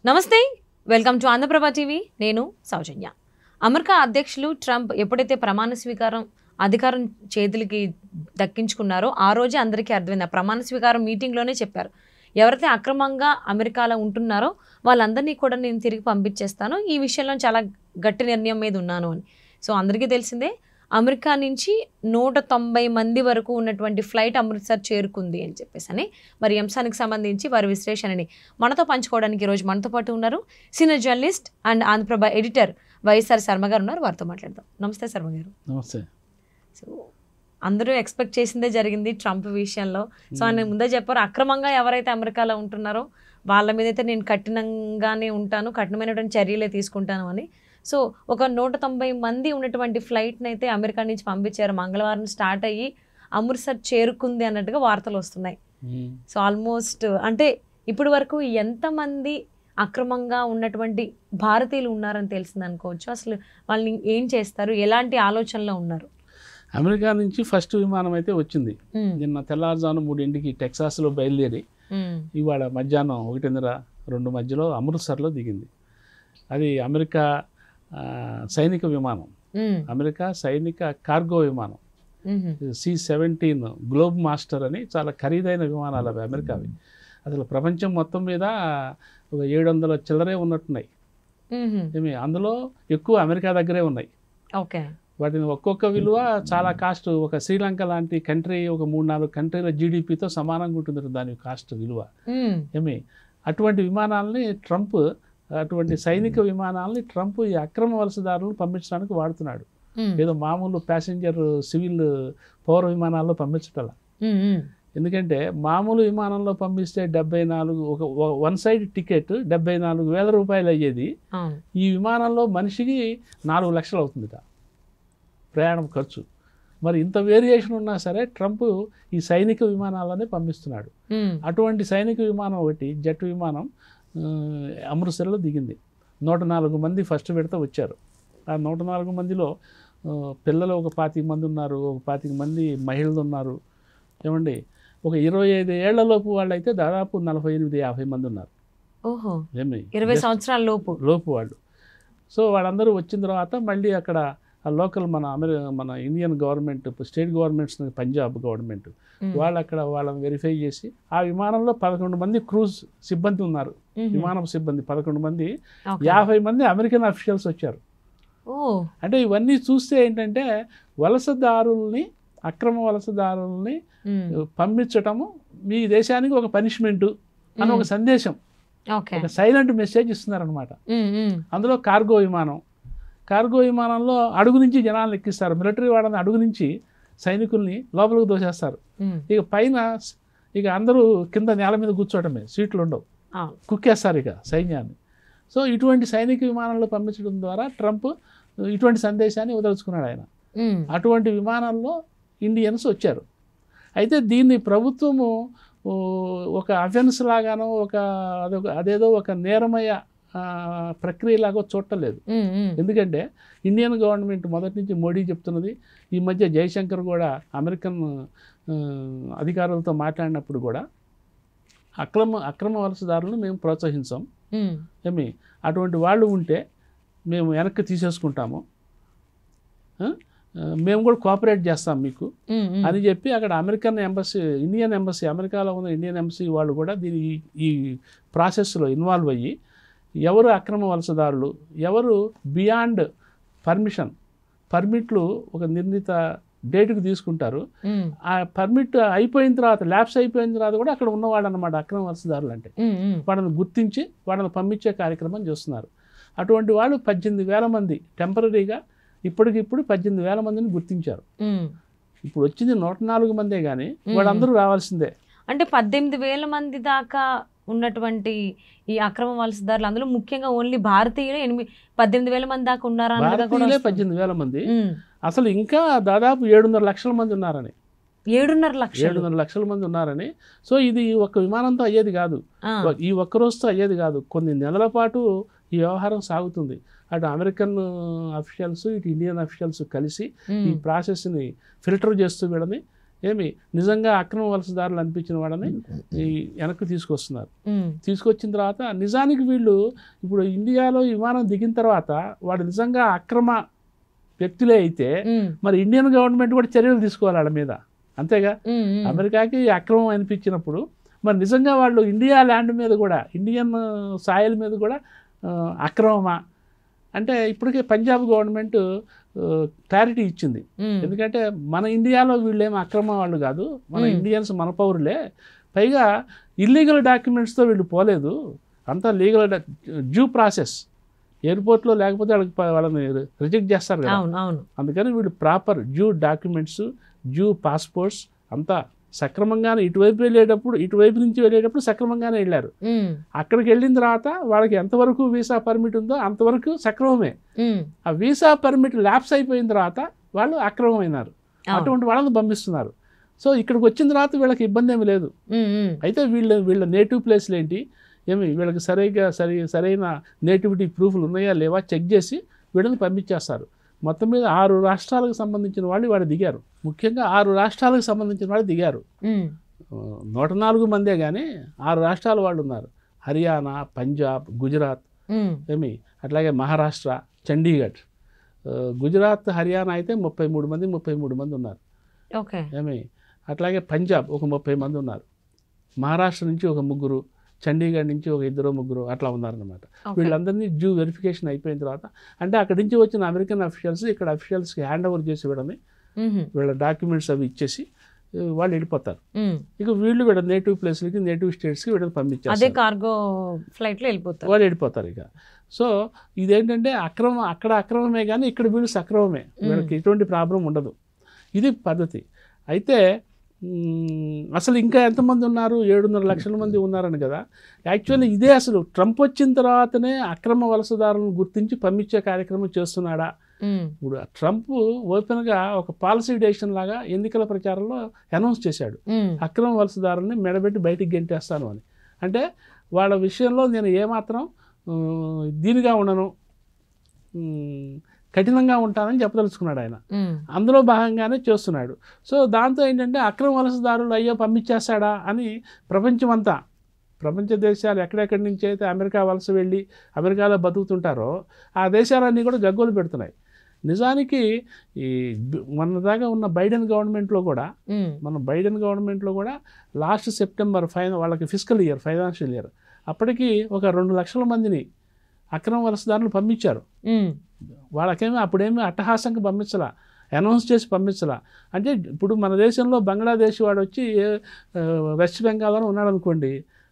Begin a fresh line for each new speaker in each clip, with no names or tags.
నమస్తే, welcome to Andhraprabha TV. నేను సౌజన్య. America అధ్యక్షులు ట్రంప్ ఎప్పుడైతే ప్రమాణ స్వీకారం అధికారం చేతులకి దక్కించుకున్నారో ఆ రోజే అందరికీ అర్థమైంది. ఆ ప్రమాణ స్వీకారం మీటింగ్లోనే చెప్పారు, ఎవరైతే అక్రమంగా అమెరికాలో ఉంటున్నారో వాళ్ళందరినీ కూడా నేను తిరిగి పంపించేస్తాను, ఈ విషయంలో చాలా గట్టి నిర్ణయం మీద ఉన్నాను అని. సో అందరికీ తెలిసిందే, అమెరికా నుంచి 190 మంది వరకు ఉన్నటువంటి ఫ్లైట్ అమృత్సర్ చేరుకుంది అని చెప్పేసి. మరి అంశానికి సంబంధించి వారి విశ్లేషణని మనతో పంచుకోవడానికి ఈరోజు మనతో పాటు ఉన్నారు senior journalist and Andhra Prabha editor YSR Sharma గారు ఉన్నారు. వారితో మాట్లాడదాం. నమస్తే శర్మ గారు.
నమస్తే.
సో అందరూ ఎక్స్పెక్ట్ చేసిందే జరిగింది ట్రంప్ విషయంలో. సో ఆయన ముందే చెప్పారు, అక్రమంగా ఎవరైతే అమెరికాలో ఉంటున్నారో వాళ్ళ మీద అయితే నేను కఠినంగానే ఉంటాను, కఠినమైనటువంటి చర్యలే తీసుకుంటాను అని. సో ఒక 190 మంది ఉన్నటువంటి ఫ్లైట్ని అయితే అమెరికా నుంచి పంపించారు. మంగళవారం స్టార్ట్ అయ్యి అమృత్సర్ చేరుకుంది అన్నట్టుగా వార్తలు వస్తున్నాయి. సో ఆల్మోస్ట్ అంటే ఇప్పటి వరకు ఎంతమంది అక్రమంగా ఉన్నటువంటి భారతీయులు ఉన్నారని తెలిసింది అనుకోవచ్చు. అసలు వాళ్ళని ఏం చేస్తారు, ఎలాంటి ఆలోచనలో ఉన్నారు?
అమెరికా నుంచి ఫస్ట్ విమానం అయితే వచ్చింది. నిన్న తెల్లారుజాము 3 టెక్సాస్లో బయలుదేరి ఇవాళ మధ్యాహ్నం 1:30-2 మధ్యలో అమృత్సర్లో దిగింది. అది అమెరికా సైనిక విమానం, అమెరికా సైనిక కార్గో విమానం, C-17 గ్లోబ్ మాస్టర్ అని. చాలా ఖరీదైన విమానాలు అవి అమెరికావి. అసలు ప్రపంచం మొత్తం మీద ఒక 700 చిల్లరే ఉన్నట్టున్నాయి. అందులో ఎక్కువ అమెరికా దగ్గరే ఉన్నాయి.
ఓకే.
వాటిని ఒక్కొక్క విలువ చాలా కాస్ట్. ఒక శ్రీలంక లాంటి కంట్రీ, ఒక 3-4 కంట్రీల జీడిపితో సమానంగా ఉంటుంది దాని కాస్ట్ విలువ. అటువంటి విమానాలని ట్రంప్, అటువంటి సైనిక విమానాలని ట్రంప్ ఈ అక్రమ వలసదారులను పంపించడానికి వాడుతున్నాడు. ఏదో మామూలు ప్యాసింజర్ సివిల్ పౌర విమానాల్లో పంపించటం. ఎందుకంటే మామూలు విమానంలో పంపిస్తే 74 ఒక వన్ సైడ్ టికెట్ 74,000 రూపాయలు అయ్యేది. ఈ విమానంలో మనిషికి 4 లక్షలు అవుతుందిట ప్రయాణం ఖర్చు. మరి ఇంత వేరియేషన్ ఉన్నా సరే ట్రంప్ ఈ సైనిక విమానాలనే పంపిస్తున్నాడు. అటువంటి సైనిక విమానం ఒకటి, జెట్ విమానం అమృత్సర్లో దిగింది. 104 మంది ఫస్ట్ విడత వచ్చారు. ఆ 104 మందిలో పిల్లలు ఒక 25 మంది ఉన్నారు, ఒక 25 మంది మహిళలు ఉన్నారు. ఏమండి, ఒక 25 ఏళ్లలోపు వాళ్ళు అయితే దాదాపు 48-50 మంది ఉన్నారు.
ఓహో, 20 సంవత్సరాల లోపు వాళ్ళు. సో వాళ్ళందరూ వచ్చిన తర్వాత మళ్ళీ అక్కడ ఆ లోకల్ మన Indian government, state governments, Punjab government వాళ్ళు అక్కడ వాళ్ళని వెరిఫై చేసి ఆ విమానంలో 11 మంది క్రూజ్ సిబ్బంది ఉన్నారు. విమానం సిబ్బంది 11 మంది, 50 మంది అమెరికన్ అఫీషియల్స్ వచ్చారు. అంటే ఇవన్నీ చూస్తే ఏంటంటే వలసదారుల్ని, అక్రమ వలసదారుల్ని పంపించటము మీ దేశానికి ఒక పనిష్మెంటు అని ఒక సందేశం, ఒక సైలెంట్ మెసేజ్ ఇస్తున్నారనమాట. అందులో కార్గో విమానంలో అడుగు నుంచి జనాలను ఎక్కిస్తారు. మిలిటరీ వాళ్ళని అడుగు నుంచి సైనికుల్ని లోపలికి దోసేస్తారు. ఇక పైన ఇక అందరూ కింద నేల మీద కూర్చోవడమే, సీట్లు ఉండవు, కుక్కేస్తారు ఇక సైన్యాన్ని. సో ఇటువంటి సైనిక విమానంలో పంపించడం ద్వారా ట్రంప్ ఇటువంటి సందేశాన్ని వదలుచుకున్నాడు ఆయన. అటువంటి విమానంలో ఇండియన్స్ వచ్చారు. అయితే దీన్ని ప్రభుత్వము ఒక అఫెన్స్ లాగానో అదేదో ఒక నేరమయ ప్రక్రియలాగా చూడలేదు. ఎందుకంటే ఇండియన్ గవర్నమెంట్ మొదటి నుంచి మోడీ చెప్తున్నది, ఈ మధ్య జయశంకర్ కూడా అమెరికన్ అధికారులతో మాట్లాడినప్పుడు కూడా అక్రమ వలసదారులను మేము ప్రోత్సహించాం, అటువంటి వాళ్ళు ఉంటే మేము వెనక్కి తీసేసుకుంటాము, మేము కూడా కోఆపరేట్ చేస్తాం మీకు అని చెప్పి అక్కడ ఇండియన్ ఎంబసీ, అమెరికాలో ఉన్న ఇండియన్ ఎంబసీ వాళ్ళు కూడా ఈ ప్రాసెస్లో ఇన్వాల్వ్ అయ్యి ఎవరు అక్రమ వలసదారులు, ఎవరు బియాండ్ పర్మిట్లు ఒక నిర్ణీత డేట్కి తీసుకుంటారు, ఆ పర్మిట్ అయిపోయిన తర్వాత, ల్యాప్స్ అయిపోయిన తర్వాత కూడా అక్కడ ఉన్నవాడు అనమాట అక్రమ వలసదారులు అంటే. వాళ్ళని గుర్తించి వాళ్ళని పంపించే కార్యక్రమం చేస్తున్నారు. అటువంటి వాళ్ళు 18,000 మంది టెంపరీగా ఇప్పటికిప్పుడు 18,000 మందిని గుర్తించారు. ఇప్పుడు వచ్చింది 104 మందే కానీ వాళ్ళందరూ రావాల్సిందే. అంటే 18,000 మంది దాకా ఉన్నటువంటి ఈ అక్రమ వలసదారులు, అందులో ముఖ్యంగా ఓన్లీ భారతీయులు 18,000 మంది దాకా ఉన్నారా?
18,000 మంది. అసలు ఇంకా దాదాపు 7.5 లక్షల మంది ఉన్నారని.
7.5
లక్షల మంది ఉన్నారని. సో ఇది ఒక్క విమానంతో అయ్యేది కాదు, ఈ ఒక్క రోజుతో అయ్యేది కాదు, కొన్ని నెలల పాటు ఈ వ్యవహారం సాగుతుంది. అటు అమెరికన్ అఫీషియల్స్, ఇటు ఇండియన్ అఫీషియల్స్ కలిసి ఈ ప్రాసెస్ని ఫిల్టర్ చేస్తూ వీళ్ళని
ఏమి నిజంగా అక్రమ వలసదారులు అనిపించిన వాళ్ళని వెనక్కి తీసుకొస్తున్నారు. తీసుకొచ్చిన తర్వాత నిజానికి వీళ్ళు ఇప్పుడు ఇండియాలో విమానం దిగిన తర్వాత వాడు నిజంగా అక్రమ వ్యక్తులే అయితే మరి ఇండియన్ గవర్నమెంట్ కూడా చర్యలు తీసుకోవాలి వాళ్ళ మీద, అంతేగా. అమెరికాకి అక్రమం అనిపించినప్పుడు మరి నిజంగా వాళ్ళు ఇండియా ల్యాండ్ మీద కూడా, ఇండియన్ సాయిల్ మీద కూడా అక్రమమా అంటే ఇప్పటికే పంజాబ్ గవర్నమెంట్ క్లారిటీ ఇచ్చింది. ఎందుకంటే మన ఇండియాలో వీళ్ళేమో అక్రమ వాళ్ళు కాదు, మన ఇండియన్స్ మన పౌరులే, పైగా ఇల్లీగల్ డాక్యుమెంట్స్తో వీళ్ళు పోలేదు, అంతా లీగల్ డ్యూ ప్రాసెస్. ఎయిర్పోర్ట్లో లేకపోతే వాళ్ళని రిజెక్ట్ చేస్తారు కదా, అందుకని వీళ్ళు proper due documents, due passports అంతా సక్రమంగానే ఇటువైపు నుంచి వెళ్ళేటప్పుడు సక్రమంగానే వెళ్ళారు. అక్కడికి వెళ్ళిన తర్వాత వాళ్ళకి ఎంతవరకు వీసా పర్మిట్ ఉందో అంతవరకు సక్రమమే. ఆ వీసా పర్మిట్ ల్యాప్స్ అయిపోయిన తర్వాత వాళ్ళు అక్రమమైనారు, అటువంటి వాళ్ళని పంపిస్తున్నారు. సో ఇక్కడికి వచ్చిన తర్వాత వీళ్ళకి ఇబ్బంది ఏమి లేదు. అయితే వీళ్ళ నేటివ్ ప్లేస్లు ఏంటి, వీళ్ళకి సరైన నేటివిటీ ప్రూఫ్లు ఉన్నాయా లేవా చెక్ చేసి వీళ్ళని పంపించేస్తారు. మొత్తం మీద 6 రాష్ట్రాలకు సంబంధించిన వాళ్ళు వాడు దిగారు. ముఖ్యంగా 6 రాష్ట్రాలకు సంబంధించిన వాళ్ళు దిగారు. 104 మందే కానీ 6 రాష్ట్రాల వాళ్ళు ఉన్నారు. హర్యానా, పంజాబ్, గుజరాత్, అట్లాగే మహారాష్ట్ర, చండీగఢ్. గుజరాత్, హర్యానా అయితే 33 మంది ఉన్నారు. అట్లాగే పంజాబ్ ఒక 30 మంది ఉన్నారు. మహారాష్ట్ర నుంచి ఒక 3, చండీగఢ్ నుంచి ఒక 2-3 అట్లా ఉన్నారనమాట. వీళ్ళందరినీ డ్యూ వెరిఫికేషన్ అయిపోయిన తర్వాత అంటే అక్కడి నుంచి వచ్చిన అమెరికన్ అఫీషియల్స్ ఇక్కడ అఫీషియల్స్కి హ్యాండ్ ఓవర్ చేసి వీళ్ళని వీళ్ళ డాక్యుమెంట్స్ అవి ఇచ్చేసి వాళ్ళు వెళ్ళిపోతారు. ఇక వీళ్ళు వీళ్ళ నేటివ్ ప్లేస్లకి, నేటివ్ స్టేట్స్కి వీళ్ళని పంపించారు,
కార్గో ఫ్లైట్లో వెళ్ళిపోతారు,
వాళ్ళు వెళ్ళిపోతారు. ఇక సో ఇదేంటంటే అక్కడ అక్రమమే కానీ ఇక్కడ వీళ్ళు సక్రమమే, వీళ్ళకి ఎటువంటి ప్రాబ్లం ఉండదు. ఇది పద్ధతి. అయితే అసలు ఇంకా ఎంతమంది ఉన్నారు, 7.5 లక్షల మంది ఉన్నారని కదా. యాక్చువల్లీ ఇదే అసలు ట్రంప్ వచ్చిన తర్వాతనే అక్రమ వలసదారులను గుర్తించి పంపించే కార్యక్రమం చేస్తున్నాడా. ఇప్పుడు ట్రంప్ ఓపెన్గా ఒక పాలసీ డెసిషన్ లాగా ఎన్నికల ప్రచారంలో అనౌన్స్ చేశాడు, అక్రమ వలసదారుల్ని మెడబెట్టి బయటికి గెంటేస్తాను అని. అంటే వాళ్ళ విషయంలో నేను ఏమాత్రం దీనిగా ఉండను, కఠినంగా ఉంటానని చెప్పదలుచుకున్నాడు ఆయన. అందులో భాగంగానే చేస్తున్నాడు. సో దాంతో ఏంటంటే అక్రమ వలసదారులు అయ్యో పంపించేస్తాడా అని ప్రపంచ దేశాలు ఎక్కడెక్కడి నుంచి అయితే అమెరికా వలస వెళ్ళి అమెరికాలో బతుకుతుంటారో ఆ దేశాలన్నీ కూడా గగ్గోలు పెడుతున్నాయి. నిజానికి ఈ మన దాకా ఉన్న బైడెన్ గవర్నమెంట్లో కూడా లాస్ట్ సెప్టెంబర్ వాళ్ళకి ఫైనాన్షియల్ ఇయర్ అప్పటికి ఒక 2 లక్షల మందిని అక్రమ వలసదారులు పంపించారు. వాళ్ళకేమీ అప్పుడేమీ అట్టహాసంగా పంపించలా, అనౌన్స్ చేసి పంపించలా. అంటే ఇప్పుడు మన దేశంలో బంగ్లాదేశ్ వాడు వచ్చి వెస్ట్ బెంగాల్లో ఉన్నాడు అనుకోండి,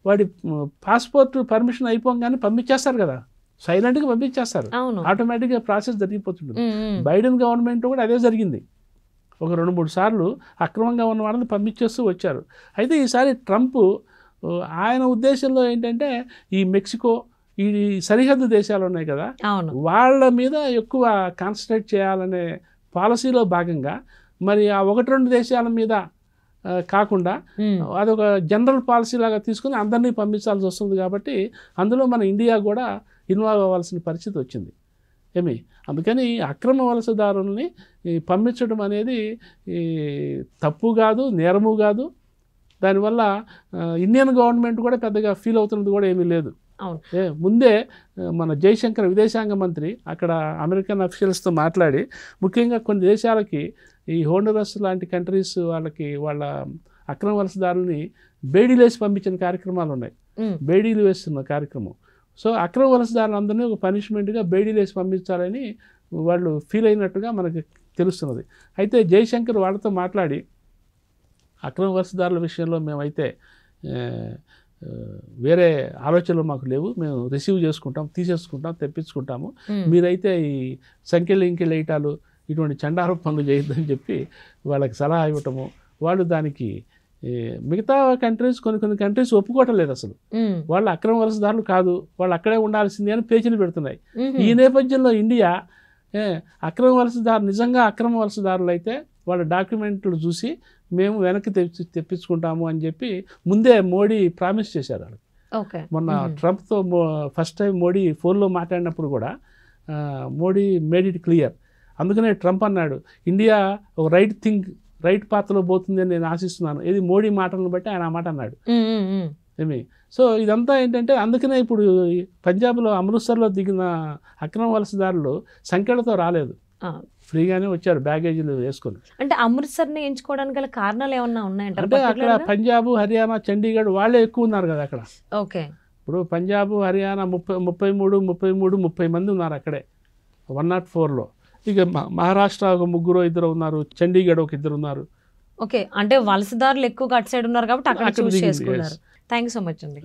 వాడి పాస్పోర్ట్ పర్మిషన్ అయిపోగానే పంపించేస్తారు కదా, సైలెంట్గా పంపించేస్తారు, ఆటోమేటిక్గా ప్రాసెస్ జరిగిపోతుంది. బైడెన్ గవర్నమెంట్ కూడా అదే జరిగింది. ఒక 2-3 సార్లు అక్రమంగా ఉన్న వాళ్ళని పంపించేస్తూ వచ్చారు. అయితే ఈసారి ట్రంప్ ఆయన ఉద్దేశంలో ఏంటంటే ఈ మెక్సికో, ఈ సరిహద్దు దేశాలు ఉన్నాయి కదా, వాళ్ళ మీద ఎక్కువ కాన్సన్ట్రేట్ చేయాలనే పాలసీలో భాగంగా మరి ఆ 1-2 దేశాల మీద కాకుండా అదొక జనరల్ పాలసీ లాగా తీసుకుని అందరినీ పంపించాల్సి వస్తుంది. కాబట్టి అందులో మన ఇండియా కూడా ఇన్వాల్వ్ అవ్వాల్సిన పరిస్థితి వచ్చింది. అందుకని అక్రమ వలసదారుల్ని పంపించడం అనేది తప్పు కాదు, నేరము కాదు. దానివల్ల ఇండియన్ గవర్నమెంట్ కూడా పెద్దగా ఫీల్ అవుతున్నది కూడా ఏమీ లేదు. ముందే మన జయశంకర్ విదేశాంగ మంత్రి అక్కడ అమెరికన్ అఫీషియల్స్తో మాట్లాడి ముఖ్యంగా కొన్ని దేశాలకి ఈ హోండరస్ లాంటి కంట్రీస్ వాళ్ళ అక్రమ వలసదారుల్ని బేడీలు వేసి పంపించిన కార్యక్రమాలు ఉన్నాయి. బేడీలు వేస్తున్న కార్యక్రమం. సో అక్రమ వలసదారులందరినీ ఒక పనిష్మెంట్గా బేడీలు వేసి పంపించాలని వాళ్ళు ఫీల్ అయినట్టుగా మనకి తెలుస్తున్నది. అయితే జయశంకర్ వాళ్ళతో మాట్లాడి అక్రమ వలసదారుల విషయంలో మేమైతే వేరే ఆలోచనలు మాకు లేవు, మేము రిసీవ్ చేసుకుంటాం, తీసేసుకుంటాం, తెప్పించుకుంటాము, మీరైతే ఈ సంఖ్యలు ఇంకెళ్ళు వేయటాలు ఇటువంటి చండారూ పనులు చేయొద్దని చెప్పి వాళ్ళకి సలహా ఇవ్వటము. వాళ్ళు దానికి మిగతా కంట్రీస్ కొన్ని కంట్రీస్ ఒప్పుకోవటం లేదు, అసలు వాళ్ళు అక్రమ వలసదారులు కాదు, వాళ్ళు అక్కడే ఉండాల్సింది అని పేచీలు పెడుతున్నాయి. ఈ నేపథ్యంలో ఇండియా నిజంగా అక్రమ వలసదారులు అయితే వాళ్ళ డాక్యుమెంట్లు చూసి మేము వెనక్కి తెప్పించుకుంటాము అని చెప్పి ముందే మోడీ ప్రామిస్ చేశారు వాళ్ళకి. మొన్న ట్రంప్తో ఫస్ట్ టైం మోడీ ఫోన్లో మాట్లాడినప్పుడు కూడా మోడీ మేడ్ ఇట్ క్లియర్. అందుకనే ట్రంప్ అన్నాడు, ఇండియా ఒక
రైట్ పాత్రలో పోతుంది అని నేను ఆశిస్తున్నాను. ఇది మోడీ మాటలను బట్టి ఆయన ఆ మాట అన్నాడు. ఏమి సో ఇదంతా ఏంటంటే అందుకనే ఇప్పుడు పంజాబ్లో అమృత్సర్లో దిగిన అక్రమ వలసదారులు సంఖ్యలతో రాలేదు, ఫ్రీగానే వచ్చారు బ్యాగేజీలు వేసుకొని.
అంటే అమృత్సర్ని ఎంచుకోవడానికి గల కారణాలు ఏమన్నా ఉన్నాయంటారు?
అంటే అక్కడ పంజాబ్, హర్యానా, చండీగఢ్ వాళ్ళే ఎక్కువ ఉన్నారు కదా అక్కడ.
ఓకే.
ఇప్పుడు పంజాబ్, హర్యానా 30 మంది ఉన్నారు అక్కడే 104లో. ఇక మహారాష్ట్ర ఒక 3-2 ఉన్నారు, చండీగఢ్ ఒక 2 ఉన్నారు.
ఓకే, అంటే వలసదారులు ఎక్కువగా అటు సైడ్ ఉన్నారు కాబట్టి అక్కడ చూస్ చేసుకున్నారు. థ్యాంక్ యూ సో మచ్ అండి.